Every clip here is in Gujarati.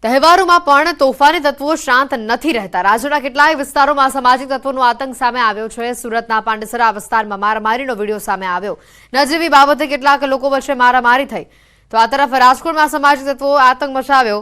તહેવારોમાં પણ તોફાની તત્વો શાંત નથી રહેતા। રાજ્યના કેટલાય વિસ્તારોમાં સામાજિક તત્વોનો આતંક સામે આવ્યો છે। સુરતના પાંડેસરા વિસ્તારમાં મારામારીનો વિડીયો સામે આવ્યો। નજીવી બાબતે કેટલાક લોકો વચ્ચે મારામારી થઈ તો આ તરફ રાજકોટમાં સામાજિક તત્વોએ આતંક મચાવ્યો।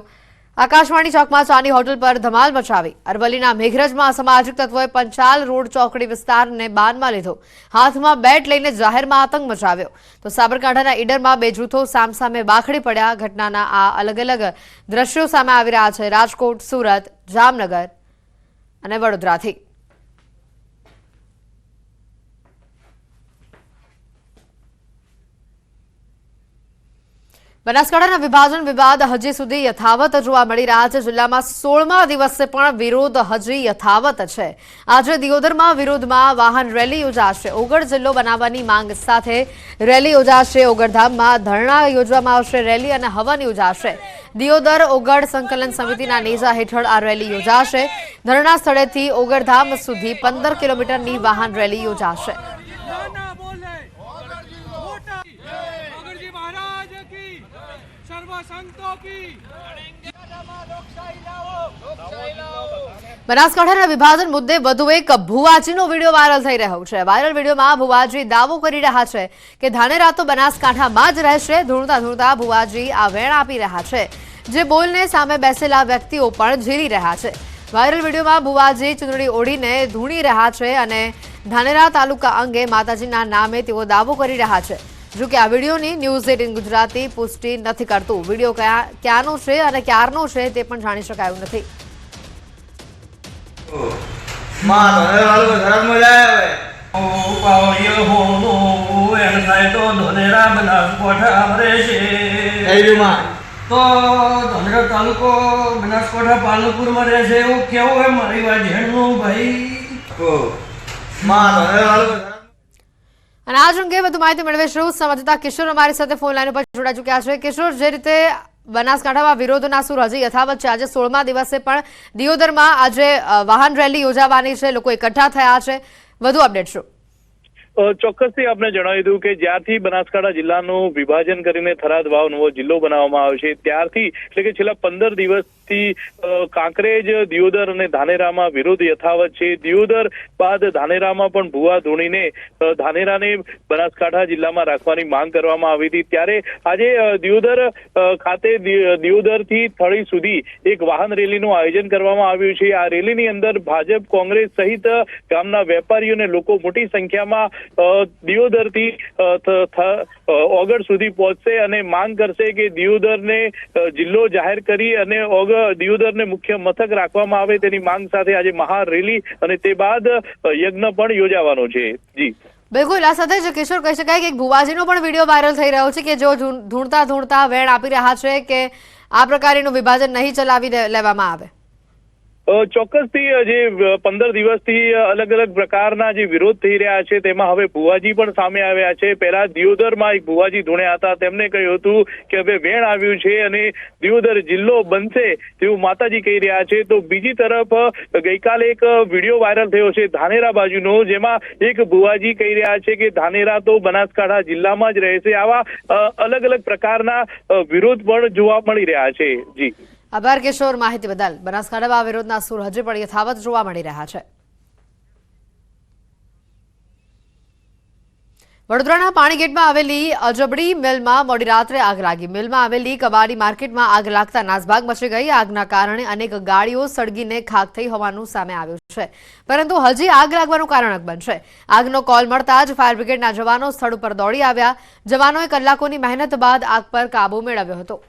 આકાશવાણી ચોકમાં ચાની હોટલ પર ધમાલ મચાવી। અરવલ્લીના મેઘરજમાં સામાજિક તત્વોએ પંચાલ રોડ ચોકડી વિસ્તારને બાનમાં લીધો। હાથમાં બેટ લઈને જાહેરમાં આતંક મચાવ્યો તો સાબરકાંઠાના ઈડરમાં બે જૂથો સામસામે બાખડી પડ્યા। ઘટનાના આ અલગ અલગ દ્રશ્યો સામે આવી રહ્યા છે રાજકોટ, સુરત, જામનગર અને વડોદરાથી। બનાસકાંઠાના વિભાજન વિવાદ હજી સુધી યથાવત જોવા મળી રહ્યા છે। જિલ્લામાં 16મા દિવસે પણ વિરોધ હજી યથાવત છે। આજે દિયોદરમાં વિરોધમાં વાહન રેલી યોજાશે। ઓગળ જિલ્લો બનાવવાની માંગ સાથે રેલી યોજાશે। ઓગળધામમાં ધરણા યોજવામાં આવશે। રેલી અને હવન યોજાશે। દિયોદર ઓગળ સંકલન સમિતિના નેજા હેઠળ આ રેલી યોજાશે। ધરણા સ્થળેથી ઓગળધામ સુધી 15 કિલોમીટરની વાહન રેલી યોજાશે। બનાસકાંઠાના વિભાજન મુદ્દે વધુ એક ભુવાજીનો વિડીયો વાયરલ થઈ રહ્યો છે। વાયરલ વિડીયોમાં ભુવાજી દાવો કરી રહ્યા છે કે ધાનેરા તો બનાસકાંઠામાં જ રહેશે। ધૂણતા ધૂણતા ભુવાજી આ વેણ આપી રહ્યા છે, જે બોલને સામે બેસેલા વ્યક્તિઓ પણ ઝીલી રહ્યા છે। વાયરલ વિડીયોમાં ભુવાજી ચૂંદડી ઓઢીને ધૂણી રહ્યા છે અને ધાનેરા તાલુકા અંગે માતાજીના નામે તેઓ દાવો કરી રહ્યા છે। જો કે આ વિડીયોની ન્યૂઝ 18 ગુજરાતી પુષ્ટિ નથી કરતું। વિડીયો ક્યાંનો છે અને ક્યારનો છે તે પણ જાણી શકાયું નથી। તો ધાનેરા તાલુકો બનાસકાંઠા પાલનપુરમાં રહે છે એવું કેવું હોય મારી વાત ઝેણનું ભાઈ। અને આજ અંગે વધુ માહિતી મેળવીશું। સંવાદદાતા કિશોર અમારી સાથે ફોન લાઈન પર જોડાઈ ચૂક્યા છે। કિશોર, જે રીતે બનાસકાંઠામાં વિરોધના સૂર હજી યથાવત છે, આજે 16મા દિવસે પણ દિયોદરમાં આજે વાહન રેલી યોજાવાની છે, લોકો એકઠા થયા છે, વધુ અપડેટ શું? ચોક્કસથી આપણે જણાવી દઉં કે જ્યારથી બનાસકાંઠા જિલ્લાનું વિભાજન કરીને થરાદ વાવ નવો જિલ્લો બનાવવામાં આવ્યો છે ત્યારથી એટલે કે છેલ્લા 15 દિવસથી કાંકરેજ, દિયોદર અને ધાનેરામાં વિરોધ યથાવત છે। દિયોદર બાદ ધાનેરામાં પણ ભુવા ધૂણીને ધાનેરાને બનાસકાંઠા જિલ્લામાં રાખવાની માંગ કરવામાં આવી હતી। ત્યારે આજે દિયોદર ખાતે દિયોદરથી થળી સુધી એક વાહન રેલીનું આયોજન કરવામાં આવ્યું છે। આ રેલીની અંદર ભાજપ, કોંગ્રેસ સહિત ગામના વેપારીઓ અને લોકો મોટી સંખ્યામાં દિયોદરથી ઓગળ સુધી પહોંચશે અને માંગ કરશે કે દિયોદરને જિલ્લો જાહેર કરી અને દિયોદરને મુખ્ય મથક રાખવામાં આવે તેની માંગ સાથે આજે મહા રેલી અને તે બાદ યજ્ઞ પણ યોજાવાનો છે। જી બિલકુલ, આ સાથે જ કિશોર કહી શકાય કે એક ભુવાજીનો પણ વિડીયો વાયરલ થઈ રહ્યો છે કે જો ધૂણતા ધૂણતા વેણ આપી રહ્યા છે કે આ પ્રકારનું વિભાજન નહીં ચલાવી લેવામાં આવે। ચોક્કસથી જે 15 દિવસથી અલગ અલગ પ્રકારના જે વિરોધ થઈ રહ્યા છે તેમાં હવે ભુવાજી પણ સામે આવ્યા છે। પહેલા દિયોદરમાં એક ભુવાજી ધૂણ્યા હતા, તેમને કહ્યું હતું કે હવે વેણ આવ્યું છે અને દિયોદર જિલ્લો બનશે તેવું માતાજી કહી રહ્યા છે। તો બીજી તરફ ગઈકાલે એક વિડીયો વાયરલ થયો છે ધાનેરા બાજુનો, જેમાં એક ભુવાજી કહી રહ્યા છે કે ધાનેરા તો બનાસકાંઠા જિલ્લામાં જ રહેશે। આવા અલગ અલગ પ્રકારના વિરોધ પણ જોવા મળી રહ્યા છે। જી આભાર કિશોર, માહિતી બદલ। બનાસકાંઠામાં વિરોધના સૂર હજી પણ યથાવત જોવા મળી રહ્યા છે। વડોદરાના પાણીગેટમાં આવેલી અજબડી મિલમાં મોડી રાત્રે આગ લાગી। મિલમાં આવેલી કબાડી માર્કેટમાં આગ લાગતા નાસભાગ મચી ગઈ। આગના કારણે અનેક ગાડીઓ સળગીને ખાખ થઈ હોવાનું સામે આવ્યું છે, પરંતુ હજી આગ લાગવાનું કારણ અકબંધ છે। આગનો કોલ મળતા જ ફાયર બ્રિગેડના જવાનો સ્થળ ઉપર દોડી આવ્યા। જવાનોએ કલાકોની મહેનત બાદ આગ પર કાબુ મેળવ્યો હતો।